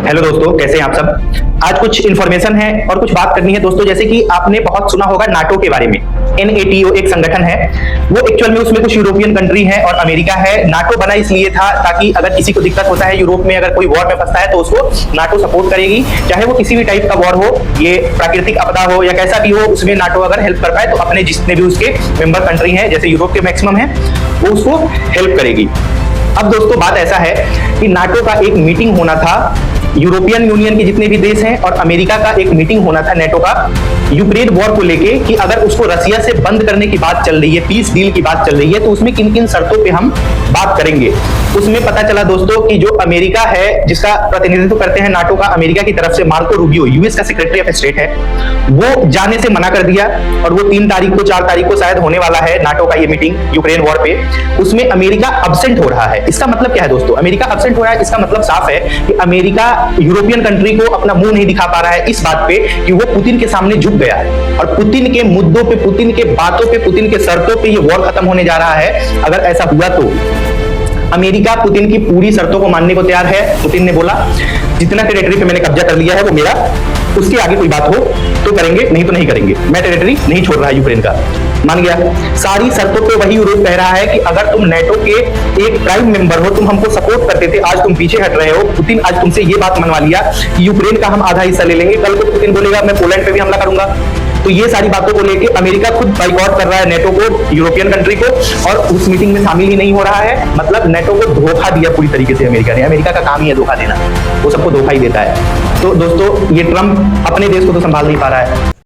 Hello दोस्तों, कैसे हैं आप सब। आज कुछ इन्फॉर्मेशन है और कुछ बात करनी है दोस्तों। जैसे कि आपने बहुत सुना होगा नाटो के बारे में। NATO एक संगठन है, वो एक्चुअल में उसमें कुछ यूरोपियन कंट्री है और अमेरिका है। नाटो बना इसलिए था ताकि अगर किसी को दिक्कत होता है यूरोप में, अगर कोई वॉर में फंसता है तो उसको नाटो सपोर्ट करेगी, चाहे वो किसी भी टाइप का वॉर हो, ये प्राकृतिक आपदा हो या कैसा भी हो, उसमें नाटो अगर हेल्प कर पाए तो अपने जितने भी उसके मेंबर कंट्री हैं, जैसे यूरोप के मैक्सिमम है, वो उसको हेल्प करेगी। अब दोस्तों बात ऐसा है कि नाटो का एक मीटिंग होना था, यूरोपियन यूनियन के जितने भी देश हैं और अमेरिका का एक मीटिंग होना था नाटो का यूक्रेन वॉर को लेके, कि अगर उसको रसिया से बंद करने की बात चल रही है, पीस डील की बात चल रही है, तो उसमें किन किन शर्तों पे हम बात करेंगे। उसमें पता चला दोस्तों कि जो अमेरिका है, जिसका प्रतिनिधित्व करते हैं नाटो का अमेरिका की तरफ से मार्को रूबियो, यूएस का सेक्रेटरी ऑफ स्टेट है, वो जाने से मना कर दिया। और वो 3 तारीख को 4 तारीख को शायद होने वाला है नाटो का ये मीटिंग यूक्रेन वॉर पे। उसमें अमेरिका अब्सेंट हो रहा है। इसका मतलब क्या है दोस्तों? अमेरिका अब्सेंट हो रहा है, इसका मतलब साफ है कि अमेरिका यूरोपियन कंट्री को अपना मुंह नहीं दिखा पा रहा है इस बात पे कि वो पुतिन के सामने झुक गया है। और पुतिन के मुद्दों पे, पुतिन के बातों पे, पुतिन के शर्तों पे ये वॉर खत्म होने जा रहा है। अगर ऐसा हुआ तो अमेरिका पुतिन की पूरी शर्तों को मानने को तैयार है। पुतिन ने बोला जितना टेरिटरी पे मैंने कब्जा कर लिया है वो मेरा, उसके आगे कोई बात हो तो करेंगे, नहीं तो नहीं करेंगे। मैं टेरिटरी नहीं छोड़ रहा है यूक्रेन का, मान गया। सारी शर्तों पे वही यूरोप कह रहा है कि अगर तुम नाटो के एक प्राइम मेंबर हो, तुम हमको सपोर्ट करते थे, आज तुम पीछे हट रहे हो। पुतिन आज तुमसे ये बात मनवा लिया कि यूक्रेन का हम आधा हिस्सा ले लेंगे। कल को पुतिन बोलेगा मैं पोलैंड पे भी हमला करूंगा। तो ये सारी बातों को लेके अमेरिका खुद बाइकआउट कर रहा है नाटो को, यूरोपियन कंट्री को, और उस मीटिंग में शामिल ही नहीं हो रहा है। मतलब नाटो को धोखा दिया पूरी तरीके से अमेरिका ने। अमेरिका का काम ही है धोखा देना, वो सबको धोखा ही देता है। तो दोस्तों ये ट्रम्प अपने देश को तो संभाल नहीं पा रहा है।